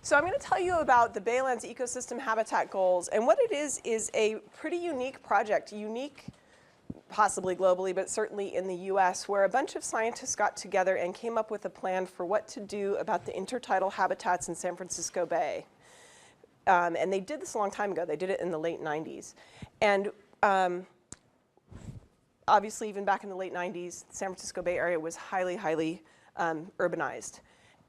So I'm going to tell you about the Baylands ecosystem habitat goals. And what it is a pretty unique project, unique possibly globally, but certainly in the US, where a bunch of scientists got together and came up with a plan for what to do about the intertidal habitats in San Francisco Bay. And they did this a long time ago. They did it in the late 90s. And obviously, even back in the late 90s, the San Francisco Bay Area was highly, highly urbanized.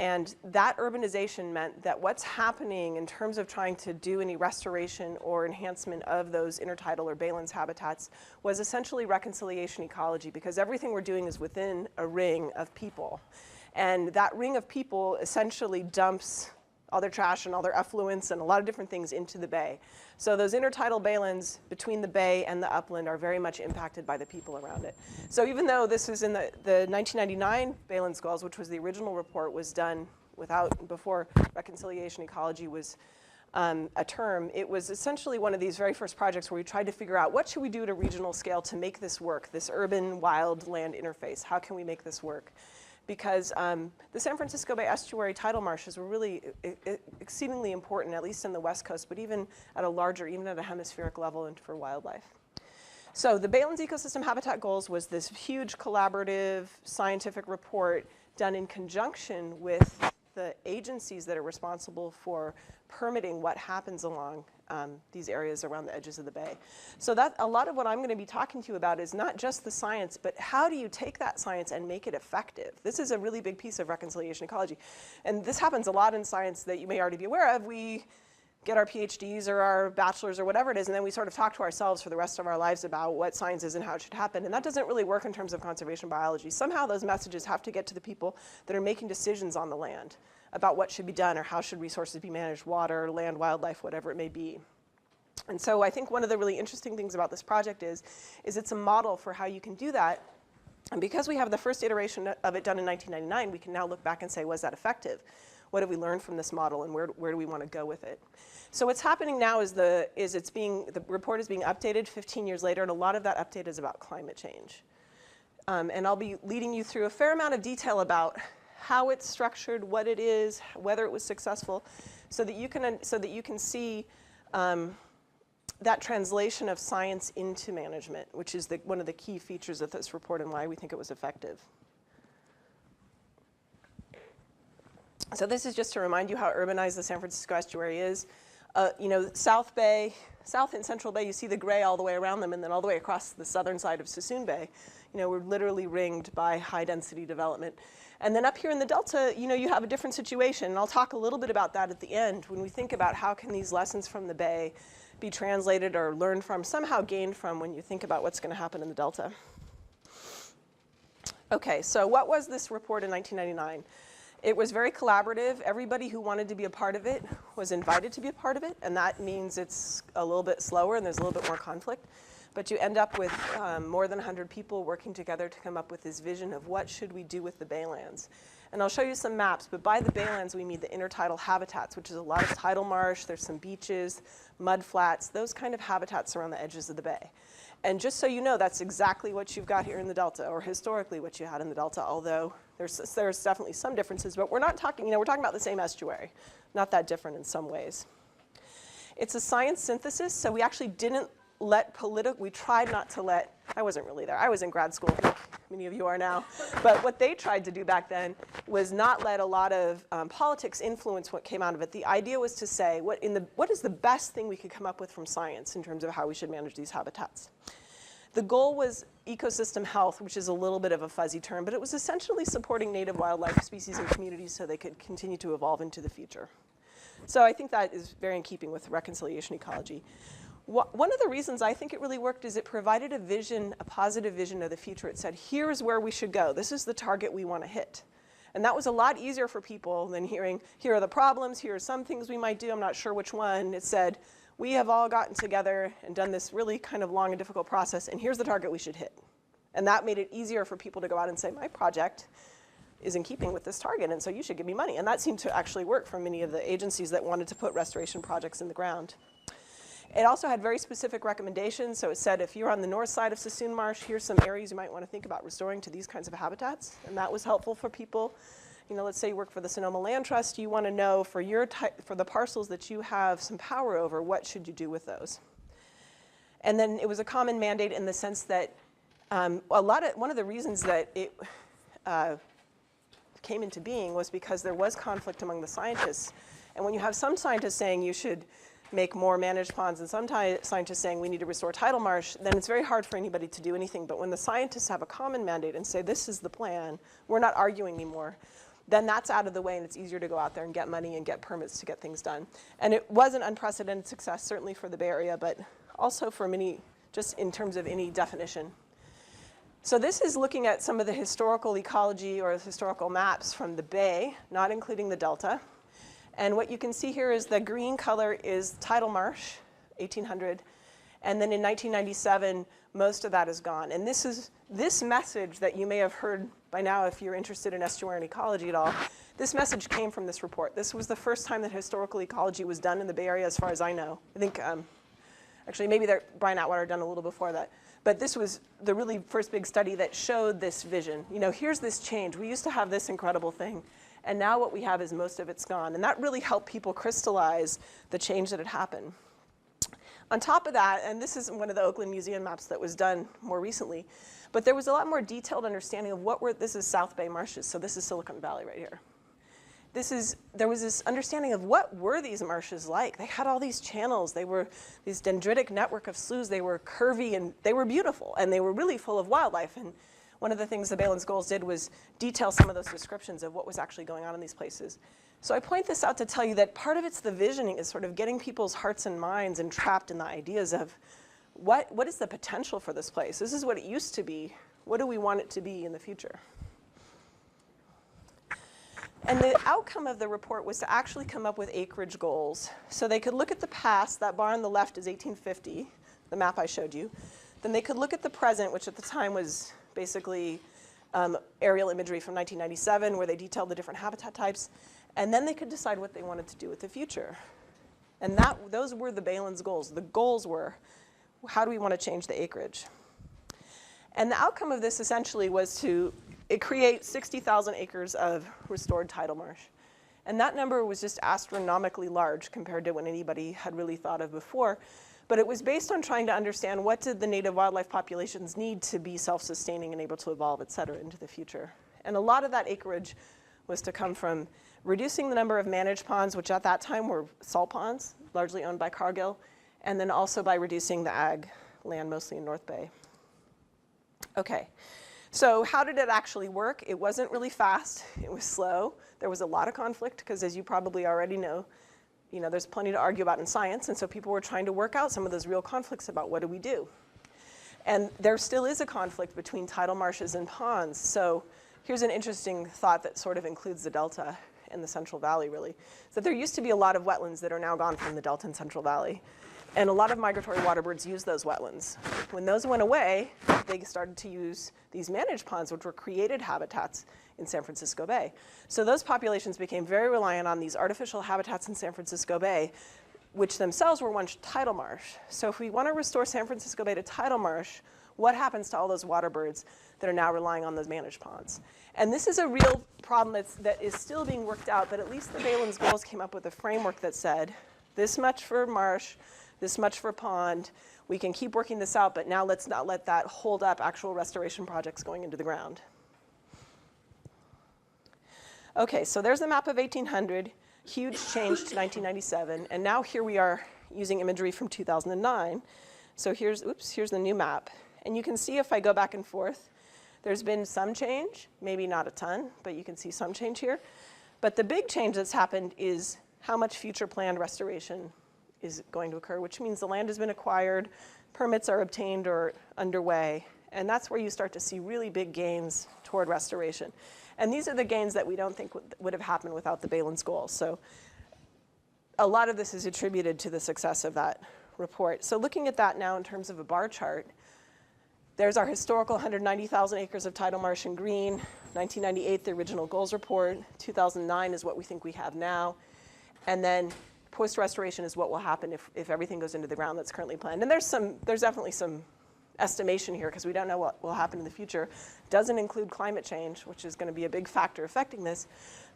And that urbanization meant that what's happening in terms of trying to do any restoration or enhancement of those intertidal or Baylands habitats was essentially reconciliation ecology, because everything we're doing is within a ring of people. And that ring of people essentially dumps all their trash and all their effluents and a lot of different things into the bay. So those intertidal baylands between the bay and the upland are very much impacted by the people around it. So even though this is in the 1999 Baylands goals, which was the original report, was done before reconciliation ecology was a term, it was essentially one of these very first projects where we tried to figure out what should we do at a regional scale to make this work, this urban wild land interface. How can we make this work? Because the San Francisco Bay estuary tidal marshes were really exceedingly important, at least in the West Coast, but even at a hemispheric level and for wildlife. So the Baylands Ecosystem Habitat Goals was this huge collaborative scientific report done in conjunction with the agencies that are responsible for permitting what happens along these areas around the edges of the bay. So that a lot of what I'm going to be talking to you about is not just the science, but how do you take that science and make it effective? This is a really big piece of reconciliation ecology. And this happens a lot in science that you may already be aware of. We get our PhDs or our bachelors or whatever it is, and then we sort of talk to ourselves for the rest of our lives about what science is and how it should happen. And that doesn't really work in terms of conservation biology. Somehow those messages have to get to the people that are making decisions on the land about what should be done or how should resources be managed, water, land, wildlife, whatever it may be. And so I think one of the really interesting things about this project is it's a model for how you can do that. And because we have the first iteration of it done in 1999, we can now look back and say, was that effective? What have we learned from this model, and where do we want to go with it? So what's happening now is the report is being updated 15 years later, and a lot of that update is about climate change. And I'll be leading you through a fair amount of detail about how it's structured, what it is, whether it was successful, so that you can see that translation of science into management, which is one of the key features of this report and why we think it was effective. So this is just to remind you how urbanized the San Francisco estuary is. South and Central Bay, you see the gray all the way around them, and then all the way across the southern side of Suisun Bay, we're literally ringed by high density development. And then up here in the Delta, you have a different situation. And I'll talk a little bit about that at the end when we think about how can these lessons from the Bay be translated or learned from, somehow gained from when you think about what's going to happen in the Delta. Okay, so what was this report in 1999? It was very collaborative. Everybody who wanted to be a part of it was invited to be a part of it, and that means it's a little bit slower and there's a little bit more conflict. But you end up with more than 100 people working together to come up with this vision of what should we do with the Baylands. And I'll show you some maps, but by the Baylands we mean the intertidal habitats, which is a lot of tidal marsh, there's some beaches, mud flats, those kind of habitats around the edges of the bay. And just so you know, that's exactly what you've got here in the Delta, or historically what you had in the Delta, although there's definitely some differences, but we're not talking, we're talking about the same estuary, not that different in some ways. It's a science synthesis, so we actually didn't we tried not to let, I wasn't really there, I was in grad school, like many of you are now, but what they tried to do back then was not let a lot of politics influence what came out of it. The idea was to say, what is the best thing we could come up with from science in terms of how we should manage these habitats? The goal was ecosystem health, which is a little bit of a fuzzy term, but it was essentially supporting native wildlife species and communities so they could continue to evolve into the future. So I think that is very in keeping with reconciliation ecology. One of the reasons I think it really worked is it provided a vision, a positive vision of the future. It said, here's where we should go. This is the target we want to hit. And that was a lot easier for people than hearing, here are the problems, here are some things we might do, I'm not sure which one. It said, we have all gotten together and done this really kind of long and difficult process, and here's the target we should hit. And that made it easier for people to go out and say, my project is in keeping with this target, and so you should give me money. And that seemed to actually work for many of the agencies that wanted to put restoration projects in the ground. It also had very specific recommendations. So it said, if you're on the north side of Suisun Marsh, here's some areas you might want to think about restoring to these kinds of habitats. And that was helpful for people. let's say you work for the Sonoma Land Trust, you want to know for the parcels that you have some power over, what should you do with those? And then it was a common mandate in the sense that one of the reasons that it came into being was because there was conflict among the scientists. And when you have some scientists saying you should make more managed ponds and some scientists saying we need to restore tidal marsh, then it's very hard for anybody to do anything. But when the scientists have a common mandate and say this is the plan, we're not arguing anymore, then that's out of the way and it's easier to go out there and get money and get permits to get things done. And it was an unprecedented success, certainly for the Bay Area, but also for many, just in terms of any definition. So this is looking at some of the historical ecology or historical maps from the Bay, not including the Delta. And what you can see here is the green color is tidal marsh, 1800. And then in 1997, most of that is gone. And this message that you may have heard by now if you're interested in estuarine ecology at all, this message came from this report. This was the first time that historical ecology was done in the Bay Area as far as I know. I think, actually maybe Brian Atwater done a little before that. But this was the really first big study that showed this vision. Here's this change. We used to have this incredible thing. And now what we have is most of it's gone. And that really helped people crystallize the change that had happened. On top of that, and this is one of the Oakland Museum maps that was done more recently, but there was a lot more detailed understanding of this is South Bay marshes, so this is Silicon Valley right here. There was this understanding of what were these marshes like. They had all these channels. They were this dendritic network of sloughs. They were curvy and they were beautiful and they were really full of wildlife. And one of the things the Baylands goals did was detail some of those descriptions of what was actually going on in these places. So I point this out to tell you that part of it's the visioning is sort of getting people's hearts and minds entrapped in the ideas of what is the potential for this place? This is what it used to be. What do we want it to be in the future? And the outcome of the report was to actually come up with acreage goals. So they could look at the past. That bar on the left is 1850, the map I showed you. Then they could look at the present, which at the time was basically aerial imagery from 1997, where they detailed the different habitat types. And then they could decide what they wanted to do with the future. And those were the Baylands goals. The goals were, how do we want to change the acreage? And the outcome of this essentially was to create 60,000 acres of restored tidal marsh. And that number was just astronomically large compared to what anybody had really thought of before. But it was based on trying to understand what did the native wildlife populations need to be self-sustaining and able to evolve, et cetera, into the future. And a lot of that acreage was to come from reducing the number of managed ponds, which at that time were salt ponds, largely owned by Cargill, and then also by reducing the ag land, mostly in North Bay. Okay, so how did it actually work? It wasn't really fast. It was slow. There was a lot of conflict because, as you probably already know, there's plenty to argue about in science, and so people were trying to work out some of those real conflicts about what do we do. And there still is a conflict between tidal marshes and ponds. So here's an interesting thought that sort of includes the Delta and the Central Valley, really. Is that there used to be a lot of wetlands that are now gone from the Delta and Central Valley. And a lot of migratory waterbirds use those wetlands. When those went away, they started to use these managed ponds, which were created habitats in San Francisco Bay. So those populations became very reliant on these artificial habitats in San Francisco Bay, which themselves were once tidal marsh. So if we want to restore San Francisco Bay to tidal marsh, what happens to all those waterbirds that are now relying on those managed ponds? And this is a real problem that is still being worked out, but at least the Baylands goals came up with a framework that said, this much for marsh, this much for pond. We can keep working this out, but now let's not let that hold up actual restoration projects going into the ground. Okay, so there's the map of 1800, huge change to 1997, and now here we are using imagery from 2009. So here's the new map. And you can see if I go back and forth, there's been some change, maybe not a ton, but you can see some change here. But the big change that's happened is how much future planned restoration is going to occur, which means the land has been acquired, permits are obtained or underway, and that's where you start to see really big gains toward restoration. And these are the gains that we don't think would have happened without the Baylands goals. So a lot of this is attributed to the success of that report. So looking at that now in terms of a bar chart, there's our historical 190,000 acres of tidal marsh in green, 1998, the original goals report, 2009 is what we think we have now, and then post-restoration is what will happen if everything goes into the ground that's currently planned. And there's definitely some estimation here, because we don't know what will happen in the future, doesn't include climate change, which is going to be a big factor affecting this.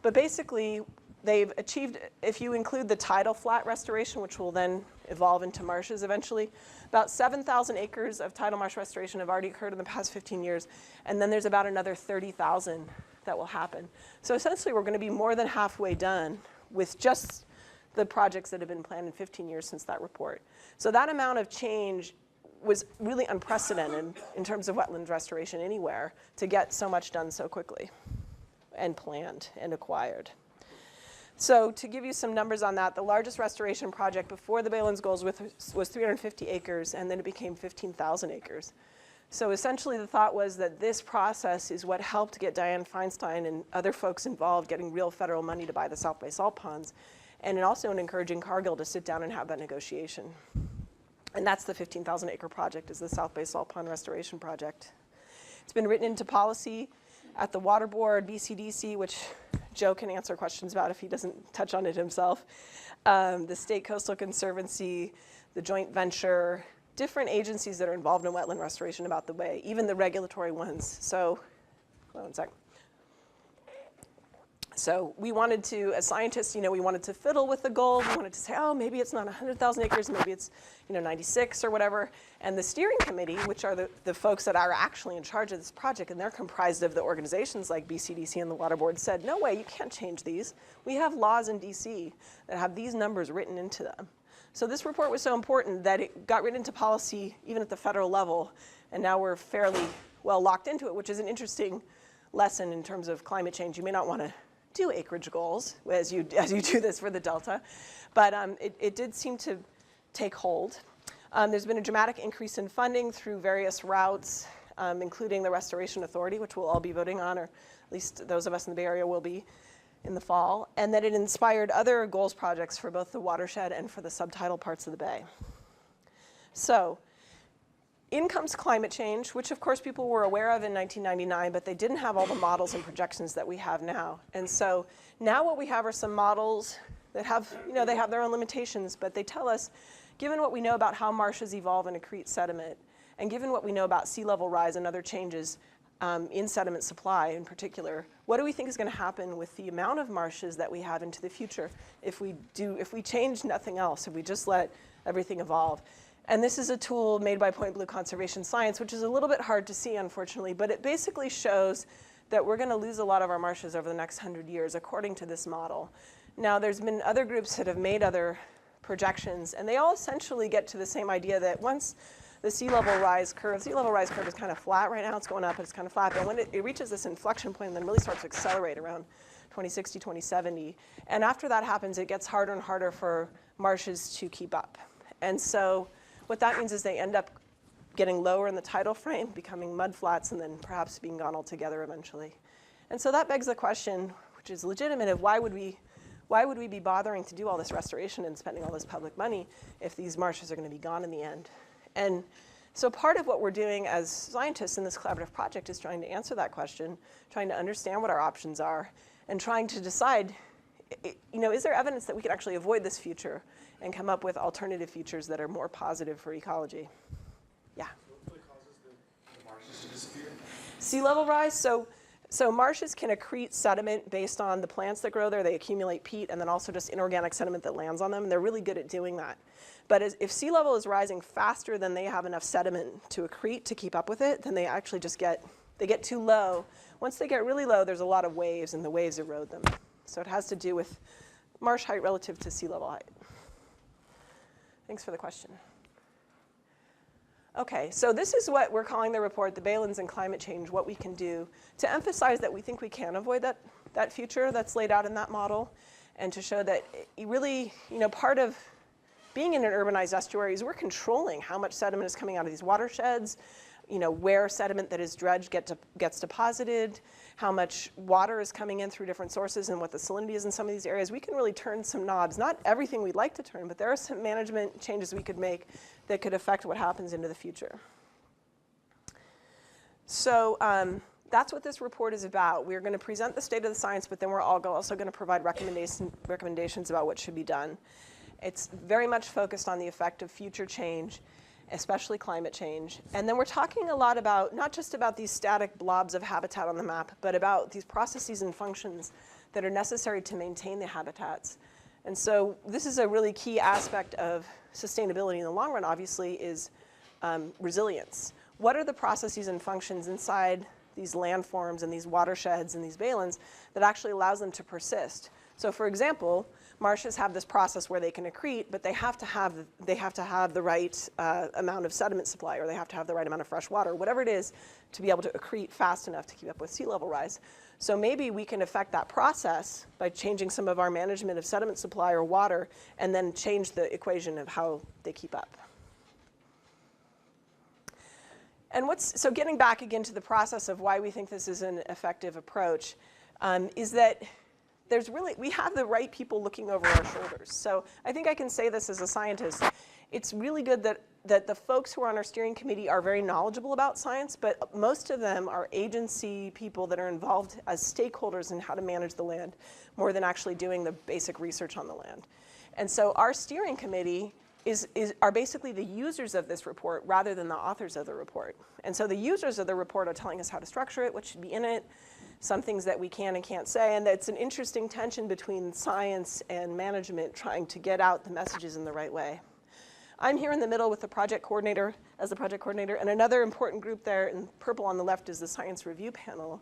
But basically, they've achieved, if you include the tidal flat restoration, which will then evolve into marshes eventually, about 7,000 acres of tidal marsh restoration have already occurred in the past 15 years, and then there's about another 30,000 that will happen. So essentially, we're going to be more than halfway done with just the projects that have been planned in 15 years since that report. So that amount of change was really unprecedented in terms of wetland restoration anywhere, to get so much done so quickly and planned and acquired. So to give you some numbers on that, the largest restoration project before the Baylands goals was 350 acres, and then it became 15,000 acres. So essentially the thought was that this process is what helped get Dianne Feinstein and other folks involved getting real federal money to buy the South Bay salt ponds, and also in encouraging Cargill to sit down and have that negotiation. And that's the 15,000 acre project, is the South Bay Salt Pond Restoration Project. It's been written into policy at the Water Board, BCDC, which Joe can answer questions about if he doesn't touch on it himself, the State Coastal Conservancy, the joint venture, different agencies that are involved in wetland restoration about the way, even the regulatory ones. So, hold on one sec. So we wanted to, as scientists, we wanted to fiddle with the goal. We wanted to say, oh, maybe it's not 100,000 acres, maybe it's 96 or whatever. And the steering committee, which are the folks that are actually in charge of this project, and they're comprised of the organizations like BCDC and the Water Board, said, no way, you can't change these. We have laws in DC that have these numbers written into them. So this report was so important that it got written into policy even at the federal level, and now we're fairly well locked into it, which is an interesting lesson in terms of climate change. You may not want to do acreage goals as you do this for the Delta, but it did seem to take hold. There's been a dramatic increase in funding through various routes, including the Restoration Authority, which we'll all be voting on, or at least those of us in the Bay Area will be in the fall, and that it inspired other goals projects for both the watershed and for the subtidal parts of the bay. So, in comes climate change, which of course people were aware of in 1999, but they didn't have all the models and projections that we have now. And so now what we have are some models that have, they have their own limitations, but they tell us, given what we know about how marshes evolve and accrete sediment, and given what we know about sea level rise and other changes in sediment supply in particular, what do we think is going to happen with the amount of marshes that we have into the future if we change nothing else, if we just let everything evolve? And this is a tool made by Point Blue Conservation Science, which is a little bit hard to see, unfortunately, but it basically shows that we're going to lose a lot of our marshes over the next 100 years, according to this model. Now, there's been other groups that have made other projections, and they all essentially get to the same idea that once the sea level rise curve is kind of flat right now, it's going up, but it's kind of flat, but when it reaches this inflection point and then really starts to accelerate around 2060, 2070, and after that happens, it gets harder and harder for marshes to keep up. And so what that means is they end up getting lower in the tidal frame, becoming mud flats, and then perhaps being gone altogether eventually. And so that begs the question, which is legitimate, of why would we be bothering to do all this restoration and spending all this public money if these marshes are going to be gone in the end? And so part of what we're doing as scientists in this collaborative project is trying to answer that question, trying to understand what our options are, and trying to decide, is there evidence that we can actually avoid this future and come up with alternative futures that are more positive for ecology? Yeah? What causes the marshes to disappear? Sea level rise. So marshes can accrete sediment based on the plants that grow there. They accumulate peat and then also just inorganic sediment that lands on them, and they're really good at doing that. But if sea level is rising faster than they have enough sediment to accrete to keep up with it, then they actually just get too low. Once they get really low, there's a lot of waves, and the waves erode them. So it has to do with marsh height relative to sea level height. Thanks for the question. Okay, so this is what we're calling the report, the Baylands and Climate Change, what we can do to emphasize that we think we can avoid that future that's laid out in that model, and to show that really, part of being in an urbanized estuary is we're controlling how much sediment is coming out of these watersheds, where sediment that is dredged gets deposited, how much water is coming in through different sources, and what the salinity is in some of these areas. We can really turn some knobs. Not everything we'd like to turn, but there are some management changes we could make that could affect what happens into the future. So that's what this report is about. We're going to present the state of the science, but then we're also going to provide recommendations about what should be done. It's very much focused on the effect of future change. especially climate change. And then we're talking a lot about, not just about these static blobs of habitat on the map, but about these processes and functions that are necessary to maintain the habitats. And so this is a really key aspect of sustainability in the long run, obviously, is resilience. What are the processes and functions inside these landforms and these watersheds and these baylands that actually allows them to persist? So for example, marshes have this process where they can accrete, but they have to have the right amount of sediment supply, or they have to have the right amount of fresh water, whatever it is, to be able to accrete fast enough to keep up with sea level rise. So maybe we can affect that process by changing some of our management of sediment supply or water, and then change the equation of how they keep up. And so getting back again to the process of why we think this is an effective approach, is that we have the right people looking over our shoulders. So I think I can say this as a scientist. It's really good that the folks who are on our steering committee are very knowledgeable about science, but most of them are agency people that are involved as stakeholders in how to manage the land, more than actually doing the basic research on the land. And so our steering committee are basically the users of this report rather than the authors of the report. And so the users of the report are telling us how to structure it, what should be in it, some things that we can and can't say, and it's an interesting tension between science and management trying to get out the messages in the right way. I'm here in the middle with the project coordinator, and another important group there in purple on the left is the science review panel.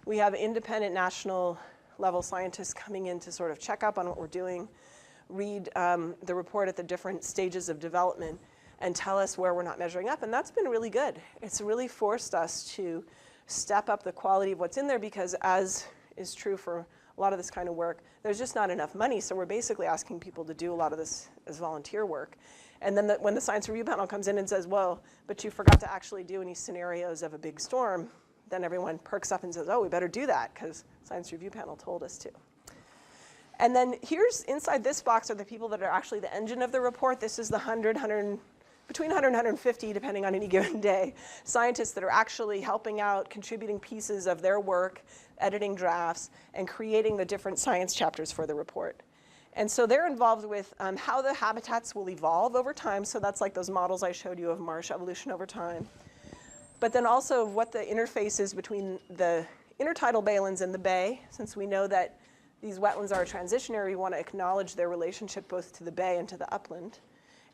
We have independent national level scientists coming in to sort of check up on what we're doing, read the report at the different stages of development, and tell us where we're not measuring up, and that's been really good. It's really forced us to step up the quality of what's in there, because as is true for a lot of this kind of work, there's just not enough money, so we're basically asking people to do a lot of this as volunteer work. And then when the science review panel comes in and says, well, but you forgot to actually do any scenarios of a big storm, then everyone perks up and says, oh, we better do that, because science review panel told us to. And then inside this box are the people that are actually the engine of the report. This is the between 100 and 150, depending on any given day, scientists that are actually helping out, contributing pieces of their work, editing drafts, and creating the different science chapters for the report. And so they're involved with how the habitats will evolve over time. So that's like those models I showed you of marsh evolution over time. But then also what the interface is between the intertidal baylands and the bay. Since we know that these wetlands are transitionary, we want to acknowledge their relationship both to the bay and to the upland.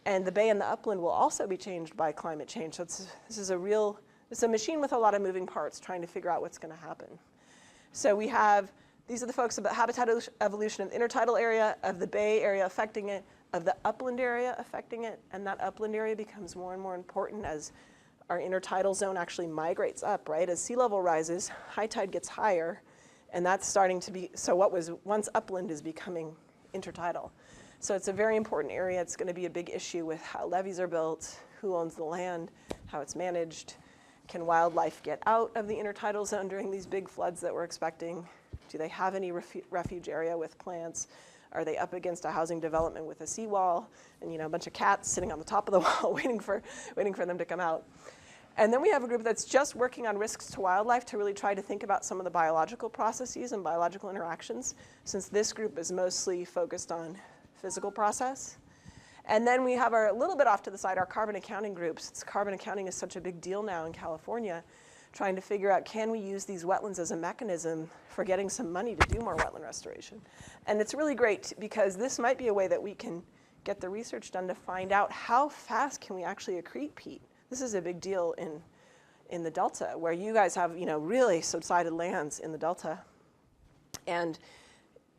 And the bay and the upland will also be changed by climate change. So this is a machine with a lot of moving parts trying to figure out what's going to happen. So these are the folks about habitat evolution of the intertidal area, of the bay area affecting it, of the upland area affecting it, and that upland area becomes more and more important as our intertidal zone actually migrates up, right? As sea level rises, high tide gets higher, and that's starting to be, so what was once upland is becoming intertidal. So it's a very important area. It's going to be a big issue with how levees are built, who owns the land, how it's managed. Can wildlife get out of the intertidal zone during these big floods that we're expecting? Do they have any refuge area with plants? Are they up against a housing development with a seawall and a bunch of cats sitting on the top of the wall waiting for them to come out? And then we have a group that's just working on risks to wildlife to really try to think about some of the biological processes and biological interactions, since this group is mostly focused on physical process. And then we have a little bit off to the side, our carbon accounting groups. Since carbon accounting is such a big deal now in California, trying to figure out, can we use these wetlands as a mechanism for getting some money to do more wetland restoration? And it's really great because this might be a way that we can get the research done to find out how fast can we actually accrete peat. This is a big deal in the Delta, where you guys have really subsided lands in the Delta. And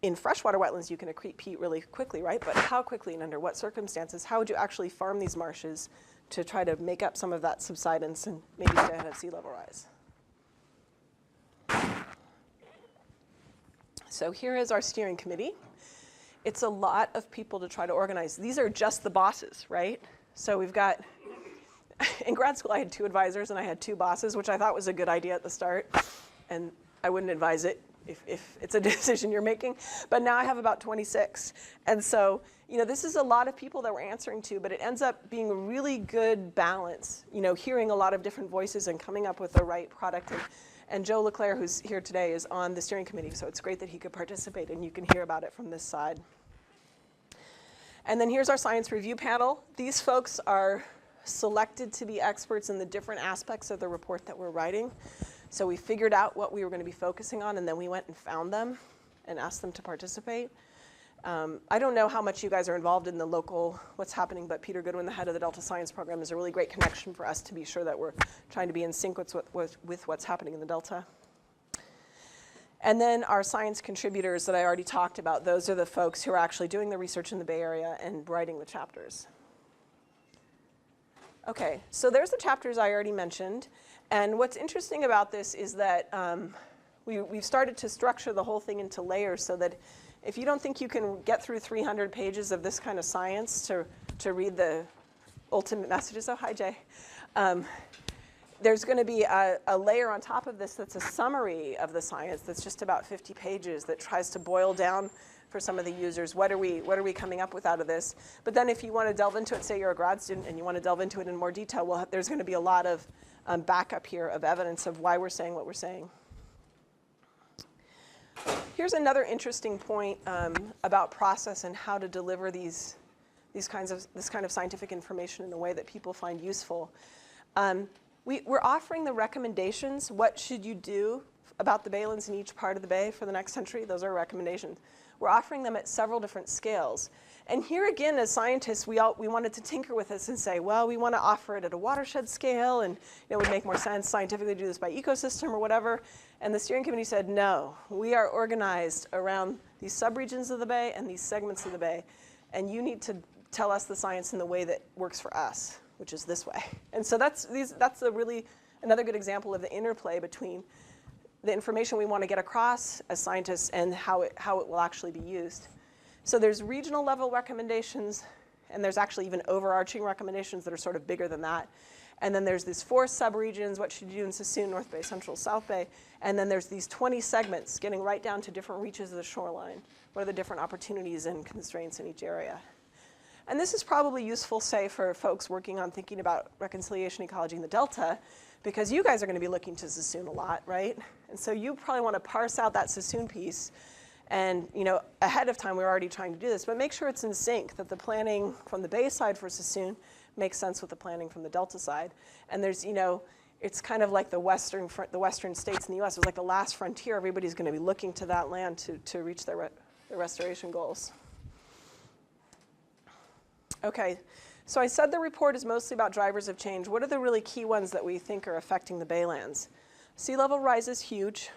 in freshwater wetlands, you can accrete peat really quickly, right? But how quickly and under what circumstances? How would you actually farm these marshes to try to make up some of that subsidence and maybe stay ahead of sea level rise? So here is our steering committee. It's a lot of people to try to organize. These are just the bosses, right? So we've got, in grad school, I had 2 advisors and I had 2 bosses, which I thought was a good idea at the start. And I wouldn't advise it if it's a decision you're making. But now I have about 26. And so, this is a lot of people that we're answering to, but it ends up being a really good balance, hearing a lot of different voices and coming up with the right product. And Joe LaClair, who's here today, is on the steering committee, so it's great that he could participate, and you can hear about it from this side. And then here's our science review panel. These folks are selected to be experts in the different aspects of the report that we're writing. So we figured out what we were going to be focusing on, and then we went and found them and asked them to participate. I don't know how much you guys are involved in the local what's happening, but Peter Goodwin, the head of the Delta Science Program, is a really great connection for us to be sure that we're trying to be in sync with what's happening in the Delta. And then our science contributors that I already talked about, those are the folks who are actually doing the research in the Bay Area and writing the chapters. Okay, so there's the chapters I already mentioned. And what's interesting about this is that we've started to structure the whole thing into layers so that if you don't think you can get through 300 pages of this kind of science to read the ultimate messages, oh, hi, Jay. There's going to be a layer on top of this that's a summary of the science that's just about 50 pages that tries to boil down for some of the users, what are we coming up with out of this? But then if you want to delve into it, say you're a grad student and you want to delve into it in more detail, well, there's going to be a lot of backup here of evidence of why we're saying what we're saying. Here's another interesting point about process and how to deliver this kind of scientific information in a way that people find useful. We're offering the recommendations. What should you do about the Baylands in each part of the bay for the next century? Those are recommendations. We're offering them at several different scales. And here again, as scientists, we wanted to tinker with this and say, well, we want to offer it at a watershed scale, and it would make more sense scientifically to do this by ecosystem or whatever. And the steering committee said, no, we are organized around these subregions of the bay and these segments of the bay, and you need to tell us the science in the way that works for us, which is this way. And so that's another good example of the interplay between the information we want to get across as scientists and how it will actually be used. So there's regional level recommendations, and there's actually even overarching recommendations that are sort of bigger than that. And then there's these 4 subregions, what should you do in Sassoon, North Bay, Central, South Bay. And then there's these 20 segments getting right down to different reaches of the shoreline. What are the different opportunities and constraints in each area? And this is probably useful, say, for folks working on thinking about reconciliation ecology in the Delta, because you guys are going to be looking to Sassoon a lot, right? And so you probably want to parse out that Sassoon piece. And ahead of time, we're already trying to do this, but make sure it's in sync, that the planning from the Bay side for Sassoon makes sense with the planning from the Delta side. And there's, it's kind of like the western states in the US. It's like the last frontier. Everybody's going to be looking to that land to reach their restoration goals. Okay, so I said the report is mostly about drivers of change. What are the really key ones that we think are affecting the Baylands? Sea level rise is huge.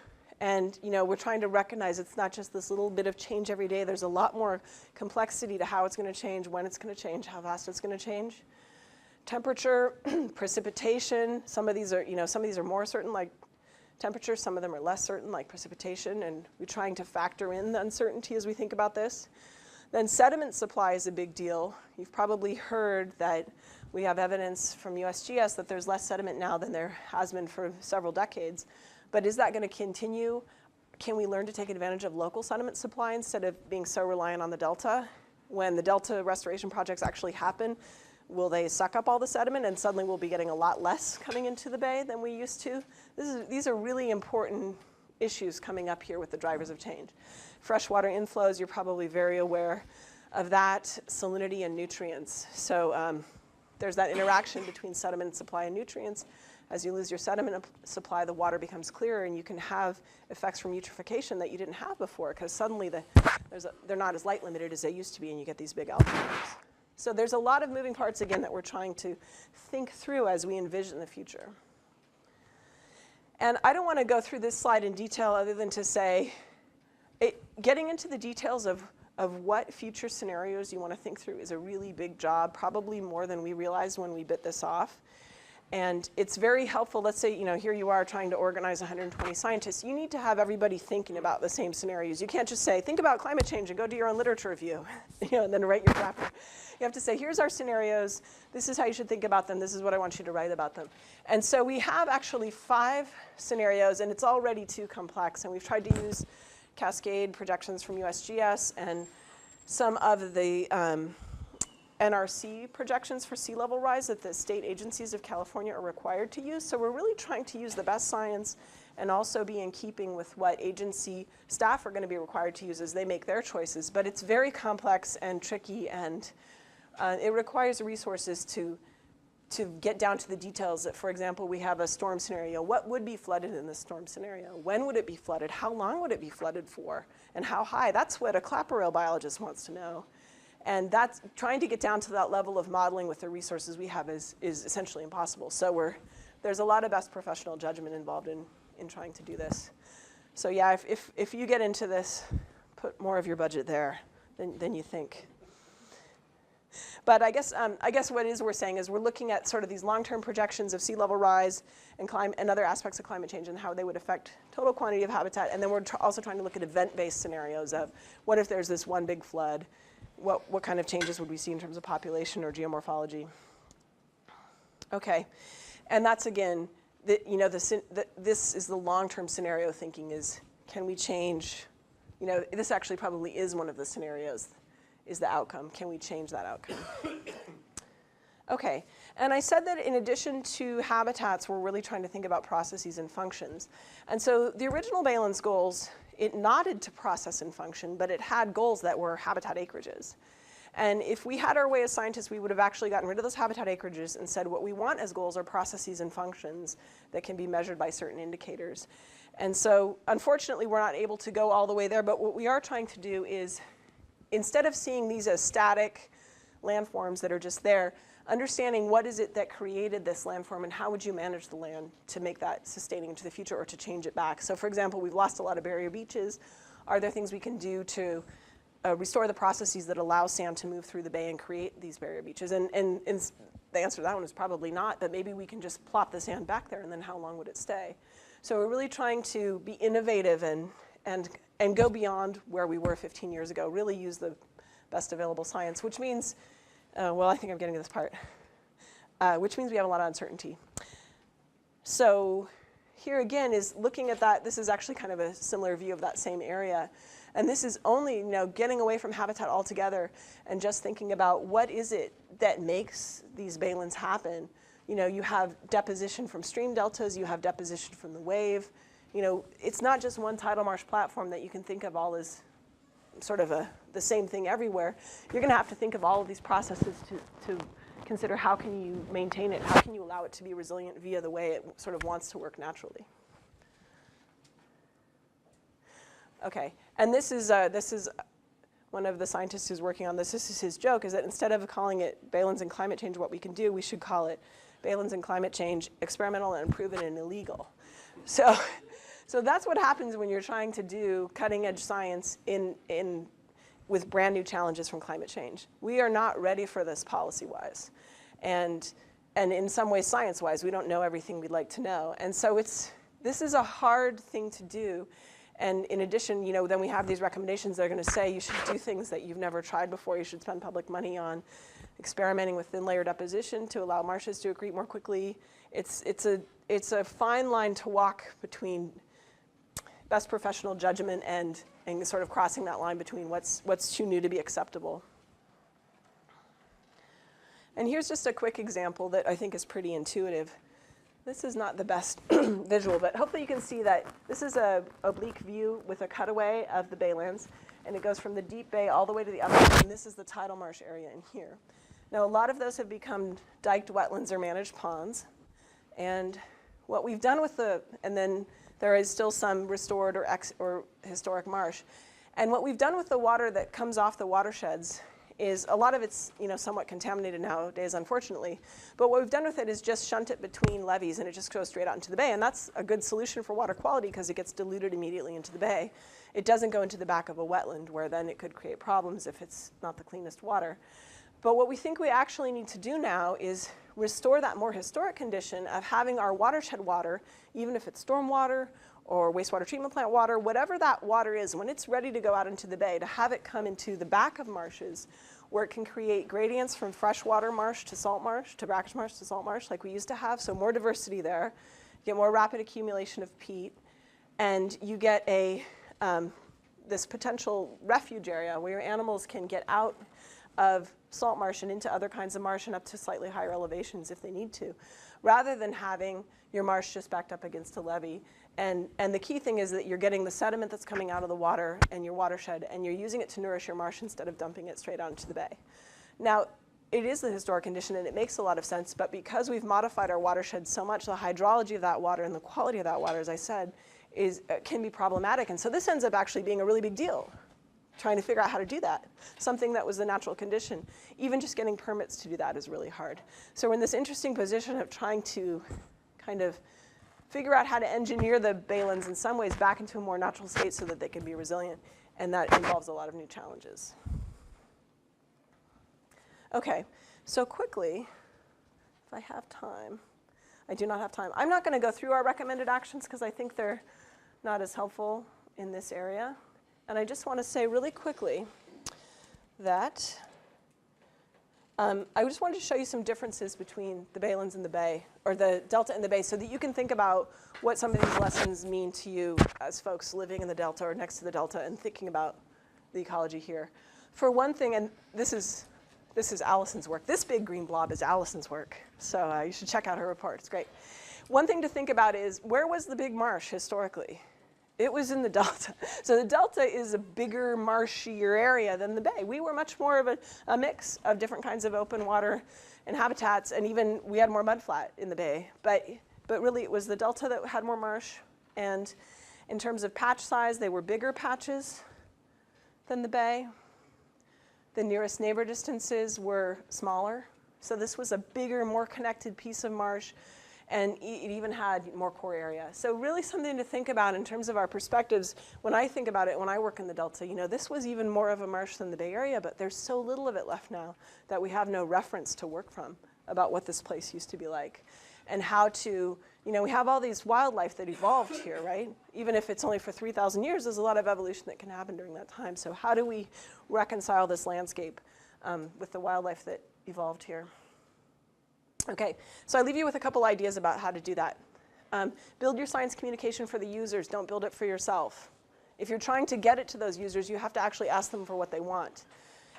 And we're trying to recognize it's not just this little bit of change every day. There's a lot more complexity to how it's going to change, when it's going to change, how fast it's going to change. Temperature, precipitation. Some of these are more certain, like temperature. Some of them are less certain, like precipitation. And we're trying to factor in the uncertainty as we think about this. Then sediment supply is a big deal. You've probably heard that we have evidence from USGS that there's less sediment now than there has been for several decades. But is that going to continue? Can we learn to take advantage of local sediment supply instead of being so reliant on the Delta? When the Delta restoration projects actually happen, will they suck up all the sediment and suddenly we'll be getting a lot less coming into the bay than we used to? These are really important issues coming up here with the drivers of change. Freshwater inflows, you're probably very aware of that, salinity and nutrients. So there's that interaction between sediment supply and nutrients. As you lose your sediment supply, the water becomes clearer, and you can have effects from eutrophication that you didn't have before, because suddenly they're not as light limited as they used to be, and you get these big outflows. So there's a lot of moving parts, again, that we're trying to think through as we envision the future. And I don't want to go through this slide in detail other than to say, getting into the details of what future scenarios you want to think through is a really big job, probably more than we realized when we bit this off. And it's very helpful. Let's say, here you are trying to organize 120 scientists. You need to have everybody thinking about the same scenarios. You can't just say, think about climate change and go do your own literature review, and then write your chapter. You have to say, here's our scenarios. This is how you should think about them. This is what I want you to write about them. And so we have actually 5 scenarios, and it's already too complex. And we've tried to use cascade projections from USGS and some of the NRC projections for sea level rise that the state agencies of California are required to use. So we're really trying to use the best science and also be in keeping with what agency staff are going to be required to use as they make their choices. But it's very complex and tricky, and it requires resources to to get down to the details that, for example, we have a storm scenario. What would be flooded in this storm scenario? When would it be flooded? How long would it be flooded for? And how high? That's what a clapper biologist wants to know. And that's trying to get down to that level of modeling with the resources we have is essentially impossible. So there's a lot of best professional judgment involved in trying to do this. So yeah, if you get into this, put more of your budget there than you think. But I guess what it is we're saying is we're looking at sort of these long-term projections of sea level rise and other aspects of climate change and how they would affect total quantity of habitat. And then we're also trying to look at event-based scenarios of what if there's this one big flood? What kind of changes would we see in terms of population or geomorphology? Okay, and that's again, this is the long-term scenario thinking is, can we change, this actually probably is one of the scenarios, is the outcome. Can we change that outcome? Okay, and I said that in addition to habitats, we're really trying to think about processes and functions. And so the original Baylands goals, it nodded to process and function, but it had goals that were habitat acreages. And if we had our way as scientists, we would have actually gotten rid of those habitat acreages and said what we want as goals are processes and functions that can be measured by certain indicators. And so unfortunately, we're not able to go all the way there, but what we are trying to do is, instead of seeing these as static landforms that are just there, understanding what is it that created this landform and how would you manage the land to make that sustaining into the future or to change it back. So for example, we've lost a lot of barrier beaches. Are there things we can do to restore the processes that allow sand to move through the bay and create these barrier beaches? And the answer to that one is probably not, but maybe we can just plop the sand back there and then how long would it stay? So we're really trying to be innovative and go beyond where we were 15 years ago, really use the best available science, which means, well, I think I'm getting to this part, which means we have a lot of uncertainty. So here again is looking at that. This is actually kind of a similar view of that same area. And this is only getting away from habitat altogether and just thinking about what is it that makes these baylands happen. You have deposition from stream deltas, you have deposition from the wave. It's not just one tidal marsh platform that you can think of all as sort of the same thing everywhere. You're going to have to think of all of these processes to consider how can you maintain it, how can you allow it to be resilient via the way it sort of wants to work naturally. Okay, and this is one of the scientists who's working on this. This is his joke, is that instead of calling it Baylands and climate change, what we can do, we should call it Baylands and climate change, experimental and unproven and illegal. So that's what happens when you're trying to do cutting edge science with brand new challenges from climate change. We are not ready for this policy-wise. And in some ways science-wise, we don't know everything we'd like to know. And so this is a hard thing to do. And in addition, then we have these recommendations that are going to say you should do things that you've never tried before. You should spend public money on experimenting with thin layer deposition to allow marshes to accrete more quickly. It's a fine line to walk between best professional judgment and sort of crossing that line between what's too new to be acceptable. And here's just a quick example that I think is pretty intuitive. This is not the best visual, but hopefully you can see that this is an oblique view with a cutaway of the Baylands, and it goes from the deep bay all the way to the upper, and this is the tidal marsh area in here. Now, a lot of those have become diked wetlands or managed ponds, and what we've done with and then there is still some restored or historic marsh, and what we've done with the water that comes off the watersheds is a lot of it's somewhat contaminated nowadays, unfortunately. But what we've done with it is just shunt it between levees, and it just goes straight out into the bay. And that's a good solution for water quality because it gets diluted immediately into the bay. It doesn't go into the back of a wetland where then it could create problems if it's not the cleanest water. But what we think we actually need to do now is restore that more historic condition of having our watershed water, even if it's stormwater or wastewater treatment plant water, whatever that water is, when it's ready to go out into the bay, to have it come into the back of marshes where it can create gradients from freshwater marsh to salt marsh, to brackish marsh to salt marsh like we used to have, so more diversity there. You get more rapid accumulation of peat, and you get this potential refuge area where your animals can get out of salt marsh and into other kinds of marsh and up to slightly higher elevations if they need to, rather than having your marsh just backed up against a levee. And the key thing is that you're getting the sediment that's coming out of the water and your watershed, and you're using it to nourish your marsh instead of dumping it straight out into the bay. Now, it is the historic condition, and it makes a lot of sense, but because we've modified our watershed so much, the hydrology of that water and the quality of that water, as I said, can be problematic. And so this ends up actually being a really big deal, trying to figure out how to do that, something that was the natural condition. Even just getting permits to do that is really hard. So we're in this interesting position of trying to kind of figure out how to engineer the Baylands in some ways back into a more natural state so that they can be resilient, and that involves a lot of new challenges. Okay, so quickly, if I have time, I do not have time. I'm not going to go through our recommended actions because I think they're not as helpful in this area. And I just want to say really quickly that I just wanted to show you some differences between the Baylands and the Bay, or the Delta and the Bay, so that you can think about what some of these lessons mean to you as folks living in the Delta or next to the Delta and thinking about the ecology here. For one thing, and this is Alison's work. This big green blob is Alison's work, so you should check out her report. It's great. One thing to think about is, where was the big marsh historically? It was in the Delta. So the Delta is a bigger, marshier area than the Bay. We were much more of a mix of different kinds of open water and habitats, and even we had more mudflat in the Bay. But really, it was the Delta that had more marsh. And in terms of patch size, they were bigger patches than the Bay. The nearest neighbor distances were smaller. So this was a bigger, more connected piece of marsh. And it even had more core area. So really something to think about in terms of our perspectives. When I think about it, when I work in the Delta, this was even more of a marsh than the Bay Area, but there's so little of it left now that we have no reference to work from about what this place used to be like. And how to, we have all these wildlife that evolved here, right? Even if it's only for 3,000 years, there's a lot of evolution that can happen during that time. So how do we reconcile this landscape with the wildlife that evolved here? Okay, so I leave you with a couple ideas about how to do that. Build your science communication for the users. Don't build it for yourself. If you're trying to get it to those users, you have to actually ask them for what they want.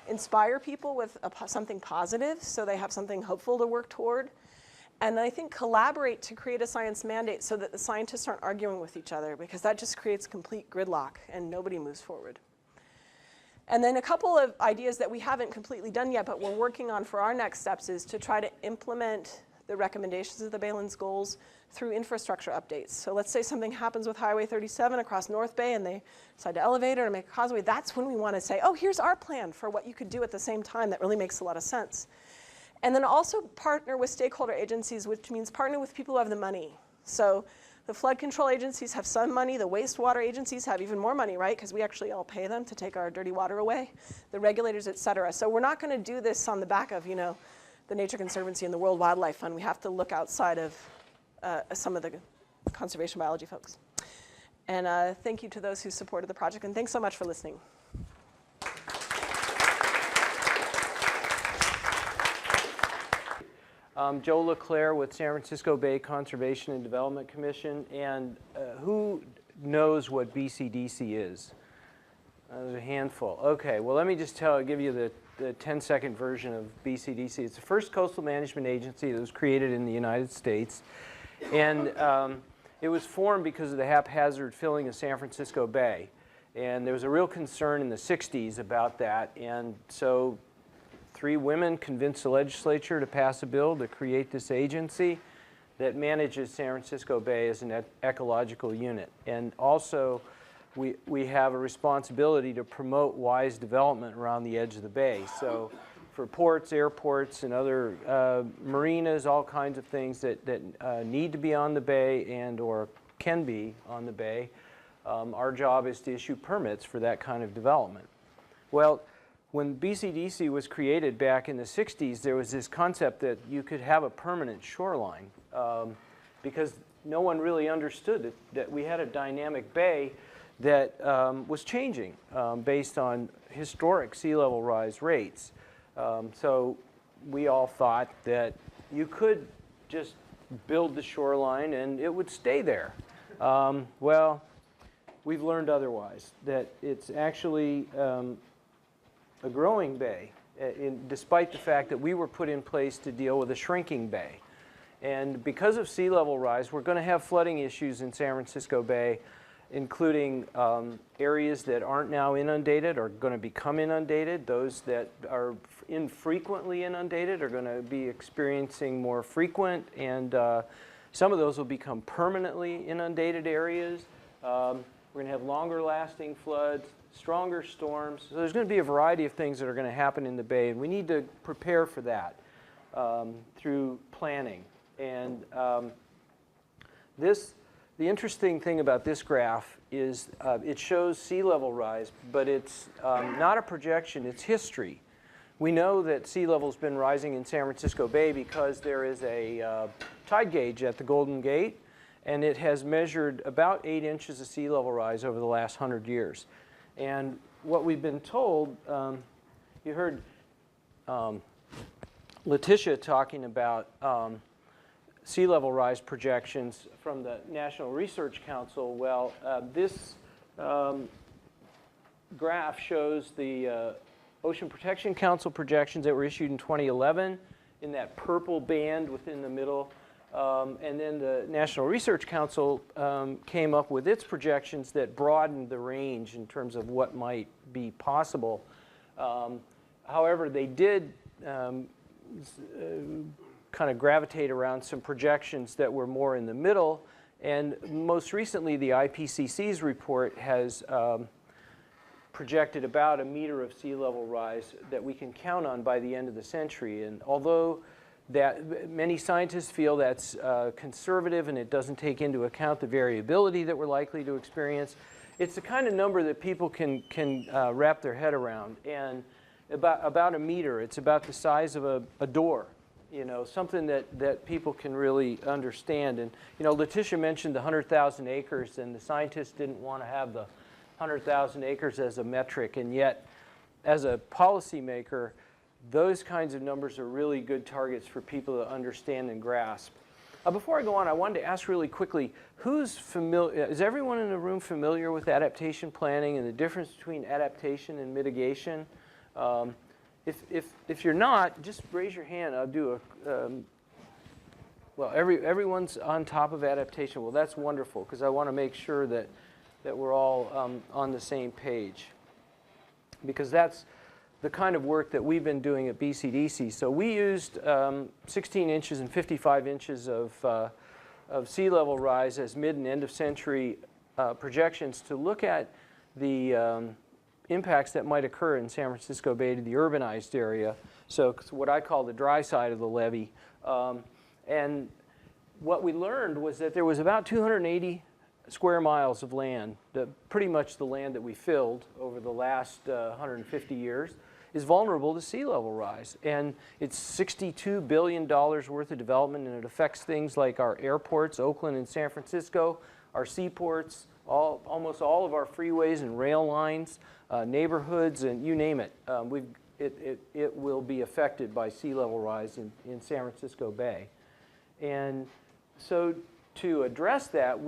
Inspire people with something positive so they have something hopeful to work toward. And I think collaborate to create a science mandate so that the scientists aren't arguing with each other, because that just creates complete gridlock and nobody moves forward. And then a couple of ideas that we haven't completely done yet, but we're working on for our next steps, is to try to implement the recommendations of the Baylands goals through infrastructure updates. So let's say something happens with Highway 37 across North Bay and they decide to elevate it or make a causeway. That's when we want to say, oh, here's our plan for what you could do at the same time. That really makes a lot of sense. And then also partner with stakeholder agencies, which means partner with people who have the money. So the flood control agencies have some money. The wastewater agencies have even more money, right? Because we actually all pay them to take our dirty water away. The regulators, et cetera. So we're not going to do this on the back of, the Nature Conservancy and the World Wildlife Fund. We have to look outside of some of the conservation biology folks. And thank you to those who supported the project. And thanks so much for listening. I'm Joe LaClair with San Francisco Bay Conservation and Development Commission. And who knows what BCDC is? There's a handful. OK, well, let me just give you the 10-second version of BCDC. It's the first coastal management agency that was created in the United States. And it was formed because of the haphazard filling of San Francisco Bay. And there was a real concern in the 60s about that. And so 3 women convinced the legislature to pass a bill to create this agency that manages San Francisco Bay as an ecological unit. And also, we have a responsibility to promote wise development around the edge of the bay. So for ports, airports, and other marinas, all kinds of things that need to be on the bay and or can be on the bay, our job is to issue permits for that kind of development. Well, when BCDC was created back in the 60s, there was this concept that you could have a permanent shoreline because no one really understood that we had a dynamic bay that was changing based on historic sea level rise rates. So we all thought that you could just build the shoreline and it would stay there. Well, we've learned otherwise, that it's actually a growing bay, despite the fact that we were put in place to deal with a shrinking bay. And because of sea level rise, we're going to have flooding issues in San Francisco Bay, including areas that aren't now inundated are going to become inundated. Those that are infrequently inundated are going to be experiencing more frequent, and some of those will become permanently inundated areas. We're going to have longer lasting floods, stronger storms. So there's going to be a variety of things that are going to happen in the Bay, and we need to prepare for that through planning. And the interesting thing about this graph is it shows sea level rise, but it's not a projection, it's history. We know that sea level's been rising in San Francisco Bay because there is a tide gauge at the Golden Gate, and it has measured about 8 inches of sea level rise over the last 100 years. And what we've been told, you heard Letitia talking about sea level rise projections from the National Research Council. Well, this graph shows the Ocean Protection Council projections that were issued in 2011 in that purple band within the middle. And then the National Research Council came up with its projections that broadened the range in terms of what might be possible. However, they did kind of gravitate around some projections that were more in the middle. And most recently, the IPCC's report has projected about a meter of sea level rise that we can count on by the end of the century. And although that many scientists feel that's conservative and it doesn't take into account the variability that we're likely to experience, it's the kind of number that people can wrap their head around. And about a meter, it's about the size of a door. You know, something that people can really understand. And, you know, Letitia mentioned the 100,000 acres, and the scientists didn't want to have the 100,000 acres as a metric. And yet, as a policymaker, those kinds of numbers are really good targets for people to understand and grasp. Before I go on, I wanted to ask really quickly, who's familiar, is everyone in the room familiar with adaptation planning and the difference between adaptation and mitigation? If you're not, just raise your hand. I'll do a, well, everyone's on top of adaptation. Well, that's wonderful, because I want to make sure that we're all on the same page, because that's the kind of work that we've been doing at BCDC. So we used 16 inches and 55 inches of sea level rise as mid and end of century projections to look at the impacts that might occur in San Francisco Bay to the urbanized area, so what I call the dry side of the levee. And what we learned was that there was about 280 square miles of land, pretty much the land that we filled over the last 150 years, is vulnerable to sea level rise. And it's $62 billion worth of development, and it affects things like our airports, Oakland and San Francisco, our seaports, almost all of our freeways and rail lines, neighborhoods, and you name it. It will be affected by sea level rise in San Francisco Bay. And so to address that,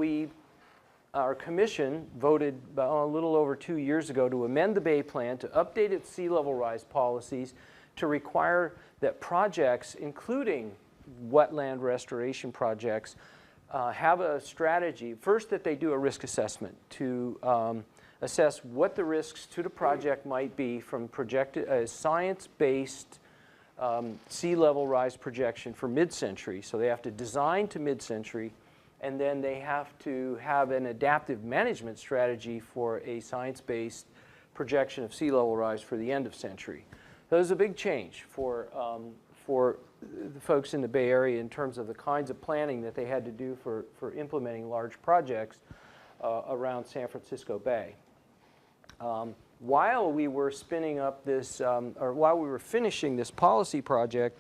our commission voted a little over 2 years ago to amend the Bay Plan to update its sea level rise policies to require that projects, including wetland restoration projects, have a strategy. First, that they do a risk assessment to assess what the risks to the project might be from projected science-based sea level rise projection for mid-century. So they have to design to mid-century, and then they have to have an adaptive management strategy for a science-based projection of sea level rise for the end of century. So there's a big change for the folks in the Bay Area in terms of the kinds of planning that they had to do for implementing large projects around San Francisco Bay. While we were spinning up this, or while we were finishing this policy project,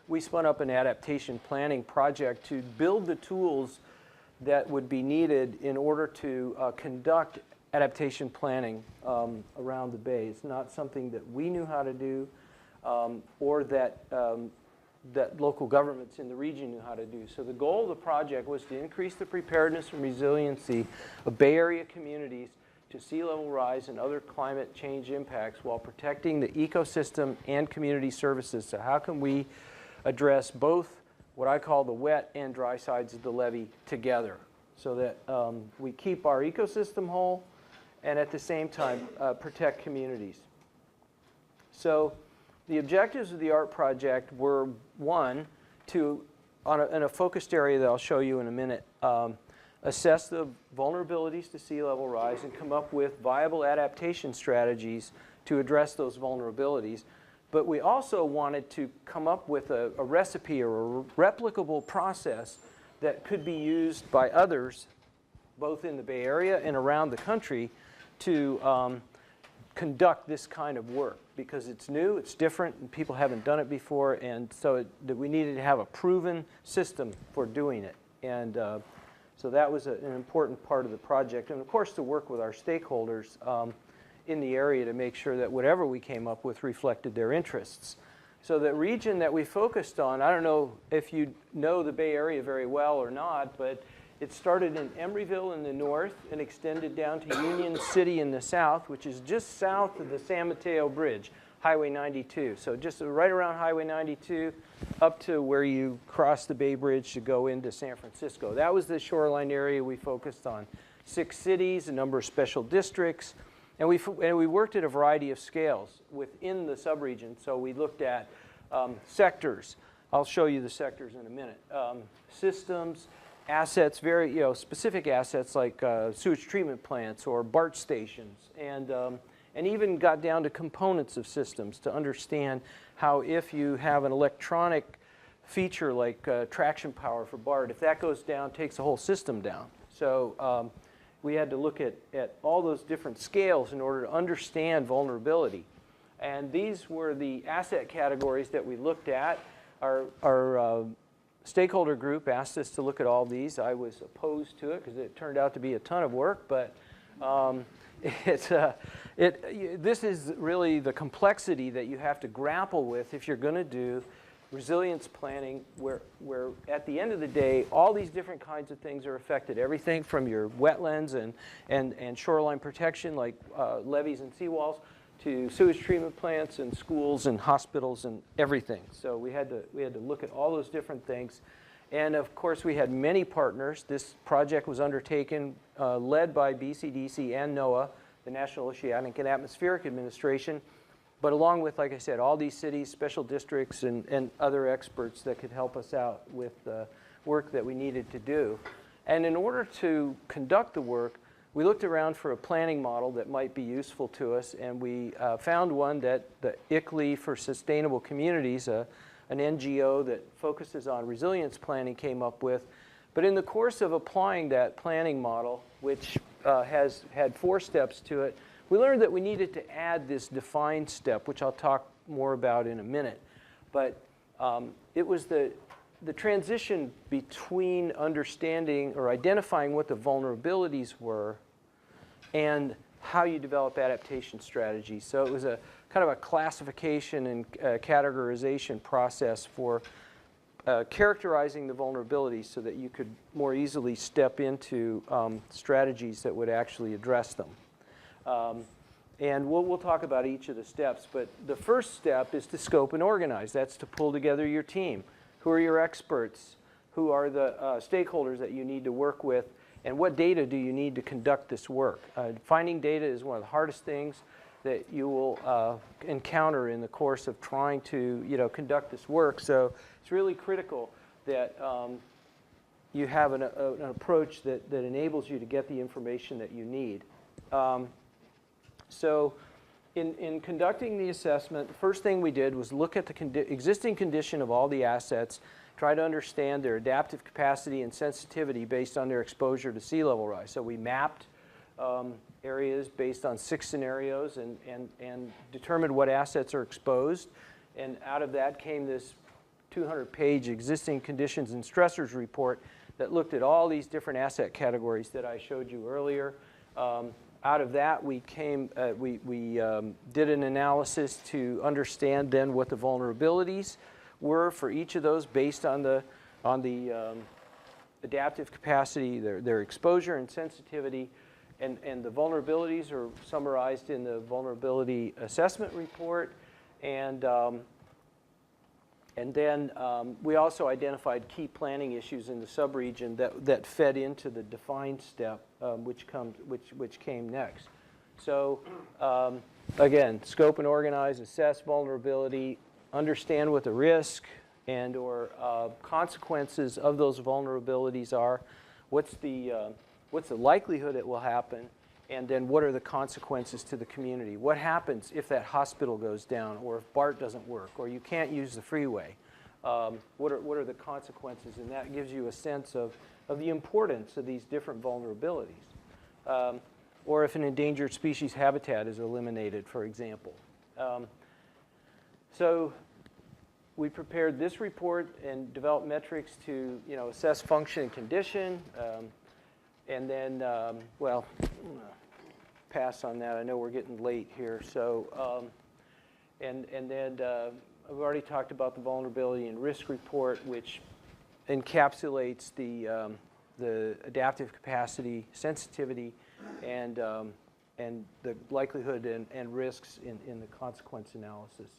we spun up an adaptation planning project to build the tools that would be needed in order to conduct adaptation planning around the Bay. It's not something that we knew how to do, or that local governments in the region knew how to do. So the goal of the project was to increase the preparedness and resiliency of Bay Area communities to sea level rise and other climate change impacts while protecting the ecosystem and community services. So how can we address both what I call the wet and dry sides of the levee together, so that we keep our ecosystem whole and at the same time protect communities? So the objectives of the ART project were, one, to, in a focused area that I'll show you in a minute, assess the vulnerabilities to sea level rise and come up with viable adaptation strategies to address those vulnerabilities. But we also wanted to come up with a recipe or a replicable process that could be used by others, both in the Bay Area and around the country, to conduct this kind of work, because it's new, it's different, and people haven't done it before, and so that we needed to have a proven system for doing it. And so that was an important part of the project, and of course to work with our stakeholders in the area to make sure that whatever we came up with reflected their interests. So the region that we focused on, I don't know if you know the Bay Area very well or not, but it started in Emeryville in the north and extended down to Union City in the south, which is just south of the San Mateo Bridge, Highway 92. So just right around Highway 92 up to where you cross the Bay Bridge to go into San Francisco. That was the shoreline area we focused on. 6 cities, a number of special districts, and we worked at a variety of scales within the subregion. So we looked at sectors. I'll show you the sectors in a minute. Systems, assets, very specific assets like sewage treatment plants or BART stations, and even got down to components of systems to understand how, if you have an electronic feature like traction power for BART, if that goes down, takes the whole system down. So we had to look at all those different scales in order to understand vulnerability. And these were the asset categories that we looked at. Our stakeholder group asked us to look at all these. I was opposed to it because it turned out to be a ton of work, but this is really the complexity that you have to grapple with if you're going to do resilience planning, where at the end of the day, all these different kinds of things are affected. Everything from your wetlands and shoreline protection, like levees and seawalls, to sewage treatment plants and schools and hospitals and everything. So we had to look at all those different things. And of course, we had many partners. This project was undertaken, led by BCDC and NOAA, the National Oceanic and Atmospheric Administration, but along with, like I said, all these cities, special districts, and other experts that could help us out with the work that we needed to do. And in order to conduct the work, we looked around for a planning model that might be useful to us, and we found one that the ICLEI for Sustainable Communities, an NGO that focuses on resilience planning, came up with. But in the course of applying that planning model, which has had 4 steps to it, we learned that we needed to add this define step, which I'll talk more about in a minute. But it was the transition between understanding or identifying what the vulnerabilities were and how you develop adaptation strategies. So it was a kind of a classification and categorization process for characterizing the vulnerabilities so that you could more easily step into strategies that would actually address them. And we'll talk about each of the steps, but the first step is to scope and organize. That's to pull together your team. Who are your experts? Who are the stakeholders that you need to work with? And what data do you need to conduct this work? Finding data is one of the hardest things that you will encounter in the course of trying to conduct this work. So it's really critical that you have an approach that enables you to get the information that you need. So in conducting the assessment, the first thing we did was look at the existing condition of all the assets, try to understand their adaptive capacity and sensitivity based on their exposure to sea level rise. So we mapped areas based on 6 scenarios and determined what assets are exposed. And out of that came this 200-page existing conditions and stressors report that looked at all these different asset categories that I showed you earlier. Out of that, we did an analysis to understand then what the vulnerabilities were for each of those based on the adaptive capacity, their exposure and sensitivity, and the vulnerabilities are summarized in the vulnerability assessment report, and then we also identified key planning issues in the subregion that fed into the defined step, which came next. So again, scope and organize, assess vulnerability, understand what the risk and or consequences of those vulnerabilities are, what's the likelihood it will happen, and then what are the consequences to the community? What happens if that hospital goes down, or if BART doesn't work, or you can't use the freeway? What are the consequences? And that gives you a sense of the importance of these different vulnerabilities. Or if an endangered species habitat is eliminated, for example. So we prepared this report and developed metrics to assess function and condition. And then, well, pass on that. I know we're getting late here. So, and then I've already talked about the vulnerability and risk report, which encapsulates the adaptive capacity, sensitivity, and the likelihood and risks in the consequence analysis.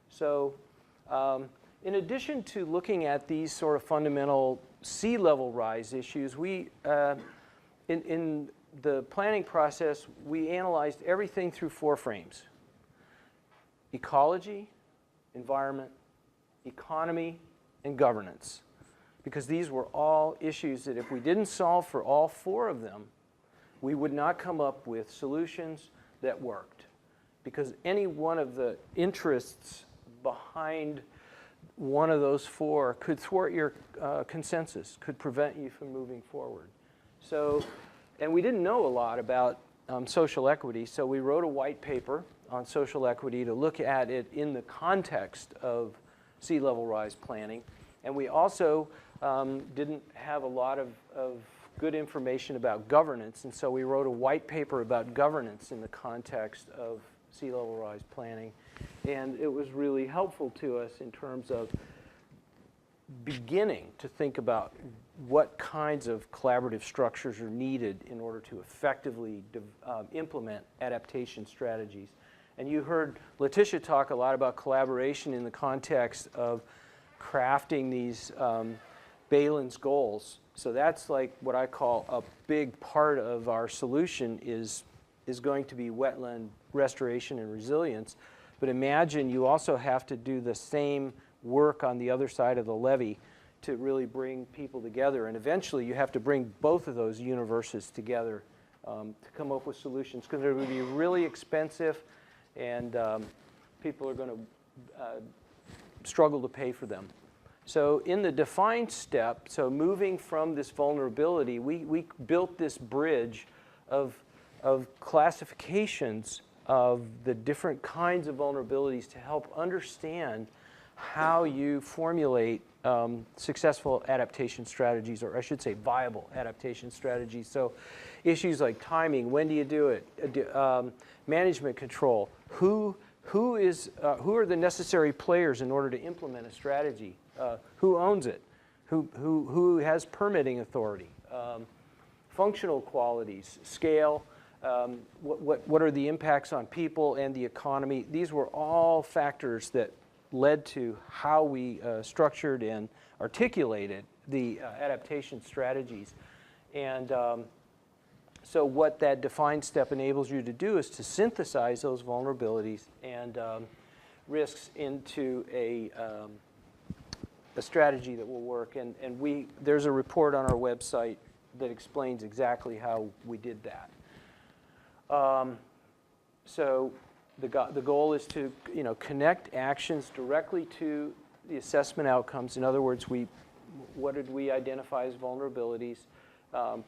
So, in addition to looking at these sort of fundamental sea level rise issues, we in the planning process, we analyzed everything through 4 frames: ecology, environment, economy, and governance. Because these were all issues that if we didn't solve for all 4 of them, we would not come up with solutions that worked. Because any one of the interests behind one of those 4 could thwart your consensus, could prevent you from moving forward. So, and we didn't know a lot about social equity, so we wrote a white paper on social equity to look at it in the context of sea level rise planning. And we also didn't have a lot of good information about governance, and so we wrote a white paper about governance in the context of sea level rise planning. And it was really helpful to us in terms of beginning to think about what kinds of collaborative structures are needed in order to effectively implement adaptation strategies. And you heard Letitia talk a lot about collaboration in the context of crafting these Baylands goals. So that's like what I call a big part of our solution is going to be wetland restoration and resilience. But imagine you also have to do the same work on the other side of the levee to really bring people together. And eventually you have to bring both of those universes together to come up with solutions, because they're going to be really expensive and people are going to struggle to pay for them. So in the define step, so moving from this vulnerability, we built this bridge of classifications of the different kinds of vulnerabilities to help understand how you formulate successful adaptation strategies, or I should say viable adaptation strategies. So issues like timing, when do you do it, management control, who are the necessary players in order to implement a strategy, who owns it, who has permitting authority, functional qualities, scale, what are the impacts on people and the economy. These were all factors that led to how we structured and articulated the adaptation strategies. And so what that define step enables you to do is to synthesize those vulnerabilities and risks into a strategy that will work. And there's a report on our website that explains exactly how we did that. So the goal is to connect actions directly to the assessment outcomes. In other words, what did we identify as vulnerabilities?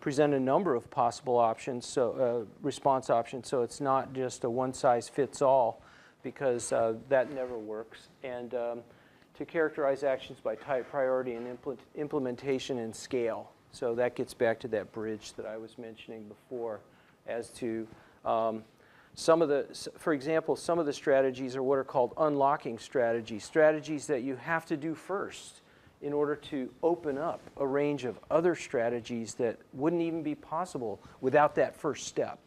Present a number of possible options, so response options, so it's not just a one-size-fits-all, because that never works. And to characterize actions by type, priority, and implementation and scale. So that gets back to that bridge that I was mentioning before, as to for example, some of the strategies are what are called unlocking strategies, strategies that you have to do first in order to open up a range of other strategies that wouldn't even be possible without that first step.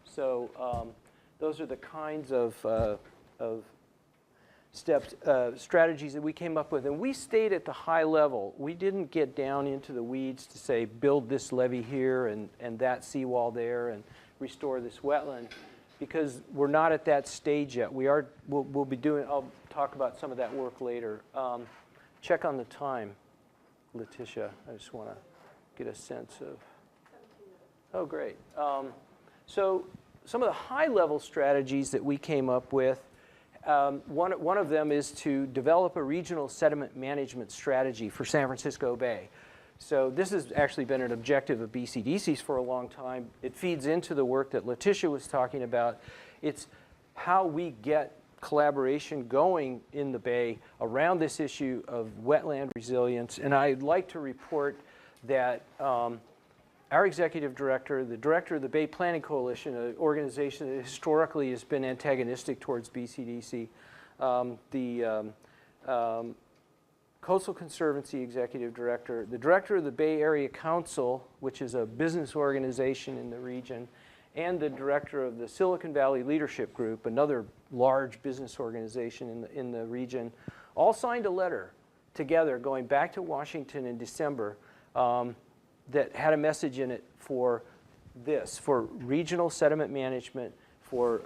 So those are the kinds of steps, strategies that we came up with. And we stayed at the high level. We didn't get down into the weeds to say, build this levee here and that seawall there and restore this wetland. because we're not at that stage yet. We'll be doing, I'll talk about some of that work later. Check on the time, Letitia. I just want to get a sense of. Oh, great. So some of the high-level strategies that we came up with, one of them is to develop a regional sediment management strategy for San Francisco Bay. So this has actually been an objective of BCDC's for a long time. It feeds into the work that Letitia was talking about. It's how we get collaboration going in the Bay around this issue of wetland resilience. And I'd like to report that our executive director, the director of the Bay Planning Coalition, an organization that historically has been antagonistic towards BCDC, the Coastal Conservancy executive director, the director of the Bay Area Council, which is a business organization in the region, and the director of the Silicon Valley Leadership Group, another large business organization in the region, all signed a letter together going back to Washington in December that had a message in it for this, for regional sediment management, for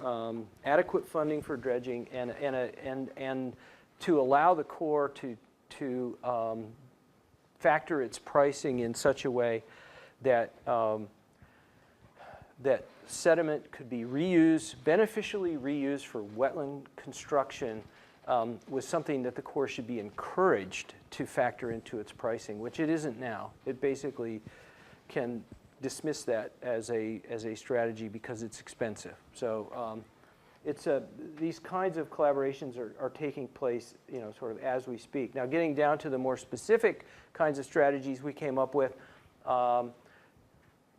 adequate funding for dredging, and to allow the Corps to factor its pricing in such a way that that sediment could be reused, beneficially reused for wetland construction, was something that the Corps should be encouraged to factor into its pricing, which it isn't now. It basically can dismiss that as a strategy because it's expensive. So these kinds of collaborations are taking place, sort of as we speak. Now, getting down to the more specific kinds of strategies we came up with,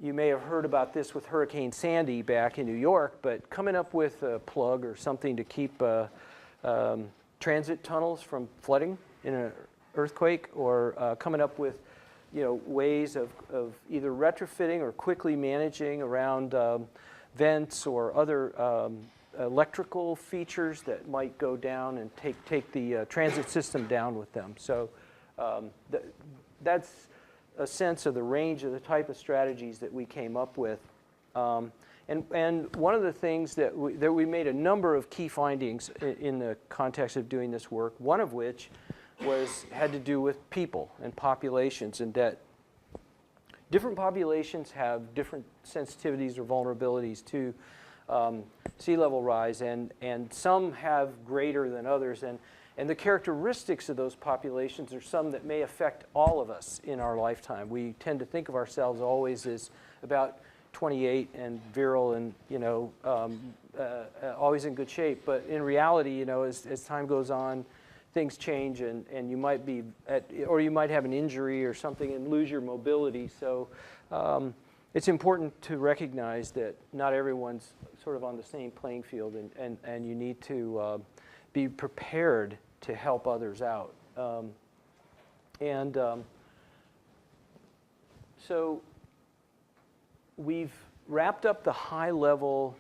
you may have heard about this with Hurricane Sandy back in New York, but coming up with a plug or something to keep transit tunnels from flooding in an earthquake, or coming up with ways of either retrofitting or quickly managing around vents or other electrical features that might go down and take the transit system down with them. So that's a sense of the range of the type of strategies that we came up with. And one of the things that we made a number of key findings in the context of doing this work, one of which had to do with people and populations, and that different populations have different sensitivities or vulnerabilities to sea level rise, and some have greater than others. And the characteristics of those populations are some that may affect all of us in our lifetime. We tend to think of ourselves always as about 28 and virile and always in good shape. But in reality, as time goes on, things change, and you might be or you might have an injury or something and lose your mobility. So it's important to recognize that not everyone's sort of on the same playing field, and you need to be prepared to help others out. So we've wrapped up the high-level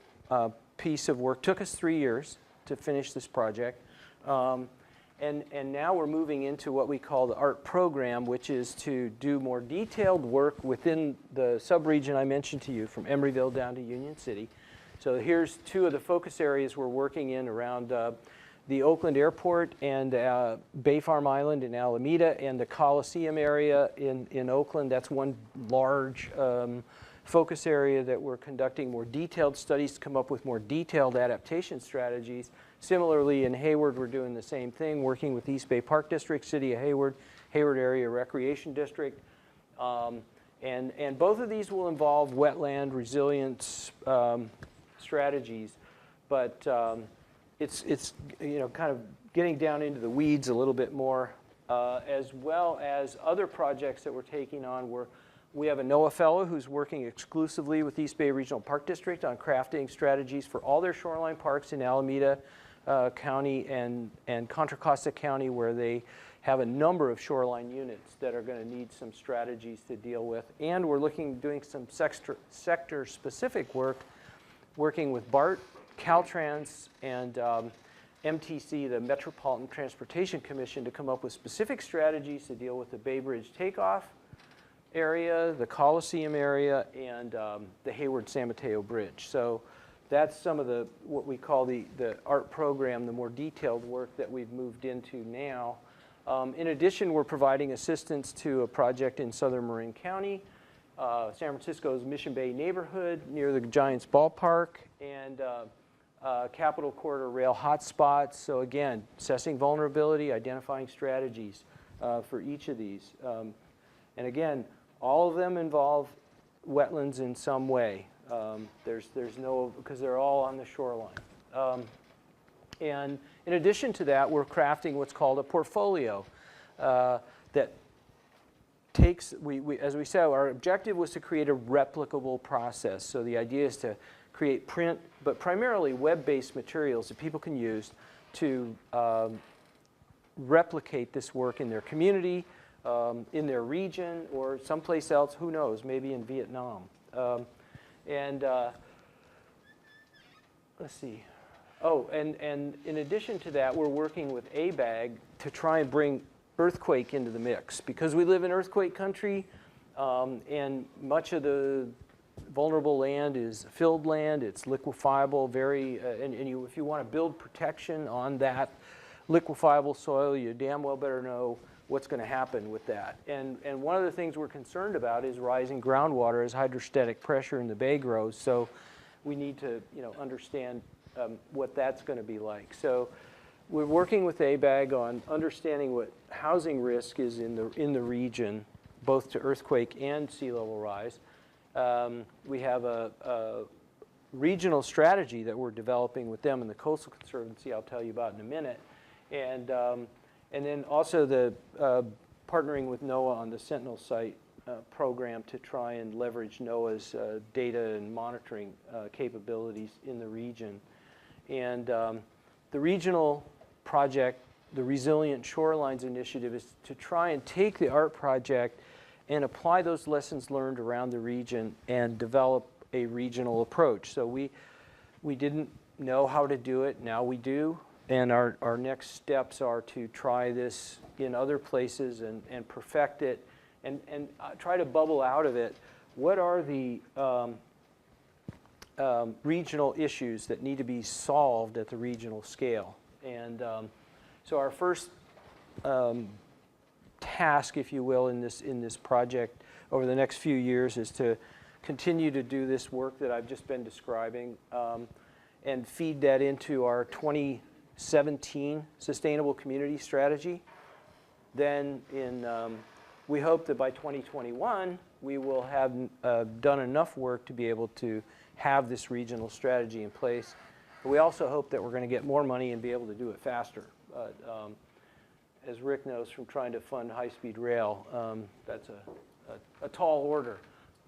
piece of work. Took us 3 years to finish this project. And now we're moving into what we call the ART program, which is to do more detailed work within the sub-region I mentioned to you, from Emeryville down to Union City. So here's two of the focus areas we're working in around the Oakland Airport and Bay Farm Island in Alameda, and the Coliseum area in Oakland. That's one large focus area that we're conducting more detailed studies to come up with more detailed adaptation strategies. Similarly, in Hayward, we're doing the same thing, working with East Bay Park District, City of Hayward, Hayward Area Recreation District. And both of these will involve wetland resilience strategies, but it's kind of getting down into the weeds a little bit more, as well as other projects that we're taking on. We have a NOAA fellow who's working exclusively with East Bay Regional Park District on crafting strategies for all their shoreline parks in Alameda County and Contra Costa County, where they have a number of shoreline units that are going to need some strategies to deal with. And we're doing some sector-specific work, working with BART, Caltrans, and MTC, the Metropolitan Transportation Commission, to come up with specific strategies to deal with the Bay Bridge takeoff area, the Coliseum area, and the Hayward-San Mateo Bridge. So that's some of the what we call the art program, the more detailed work that we've moved into now. In addition, we're providing assistance to a project in southern Marin County, San Francisco's Mission Bay neighborhood near the Giants ballpark, and Capital Corridor rail hotspots. So again, assessing vulnerability, identifying strategies for each of these. And again, all of them involve wetlands in some way. There's no, because they're all on the shoreline. And in addition to that, we're crafting what's called a portfolio that takes, as we said, our objective was to create a replicable process. So the idea is to create print, but primarily web-based materials that people can use to replicate this work in their community, in their region, or someplace else, who knows, maybe in Vietnam. Let's see. Oh, and in addition to that, we're working with ABAG to try and bring earthquake into the mix, because we live in earthquake country, and much of the vulnerable land is filled land. It's liquefiable, if you want to build protection on that liquefiable soil, you damn well better know what's going to happen with that. And one of the things we're concerned about is rising groundwater as hydrostatic pressure in the bay grows. So we need to understand what that's going to be like. So we're working with ABAG on understanding what housing risk is in the region, both to earthquake and sea level rise. We have a regional strategy that we're developing with them and the Coastal Conservancy I'll tell you about in a minute. And then also the partnering with NOAA on the Sentinel site program to try and leverage NOAA's data and monitoring capabilities in the region. And the regional project, the Resilient Shorelines Initiative, is to try and take the art project and apply those lessons learned around the region and develop a regional approach. So we didn't know how to do it, now we do. And our next steps are to try this in other places and perfect it and try to bubble out of it. What are the regional issues that need to be solved at the regional scale? And so our first task, if you will, in this project over the next few years is to continue to do this work that I've just been describing and feed that into our 2017 Sustainable Community Strategy. Then we hope that by 2021 we will have done enough work to be able to have this regional strategy in place. But we also hope that we're going to get more money and be able to do it faster. As Rick knows from trying to fund high-speed rail, that's a tall order.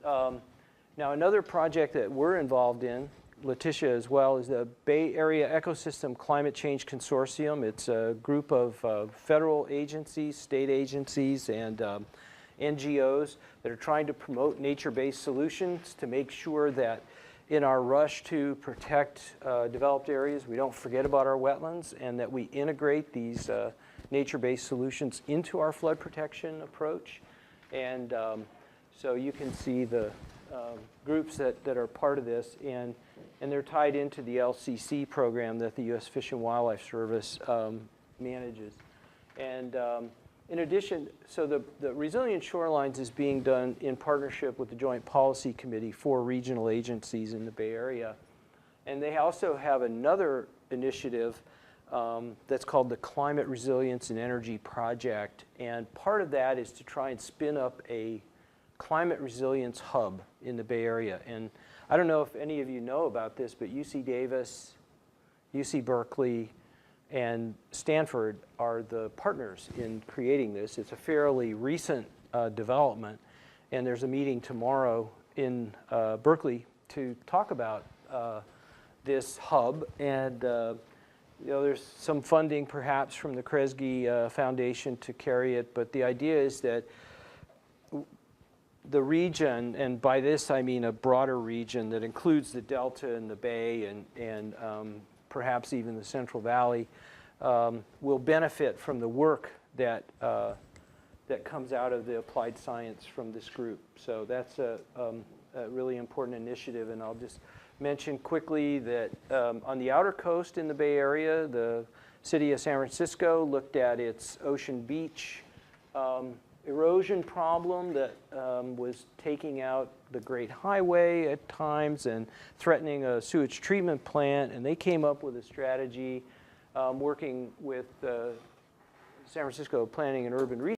Now another project that we're involved in, Letitia as well, is the Bay Area Ecosystem Climate Change Consortium. It's a group of federal agencies, state agencies, and NGOs that are trying to promote nature-based solutions to make sure that in our rush to protect developed areas, we don't forget about our wetlands, and that we integrate these nature-based solutions into our flood protection approach. And so you can see the groups that are part of this, and they're tied into the LCC program that the U.S. Fish and Wildlife Service manages. And in addition, so the Resilient Shorelines is being done in partnership with the Joint Policy Committee for regional agencies in the Bay Area. And they also have another initiative that's called the Climate Resilience and Energy Project. And part of that is to try and spin up a climate resilience hub in the Bay Area. And I don't know if any of you know about this, but UC Davis, UC Berkeley, and Stanford are the partners in creating this. It's a fairly recent development, and there's a meeting tomorrow in Berkeley to talk about this hub. And there's some funding perhaps from the Kresge Foundation to carry it, but the idea is that the region, and by this I mean a broader region that includes the Delta and the Bay and perhaps even the Central Valley, will benefit from the work that comes out of the applied science from this group. So that's a really important initiative, and I'll just mention quickly that on the outer coast in the Bay Area, the city of San Francisco looked at its ocean beach erosion problem that was taking out the Great Highway at times and threatening a sewage treatment plant. And they came up with a strategy working with San Francisco Planning and Urban Resources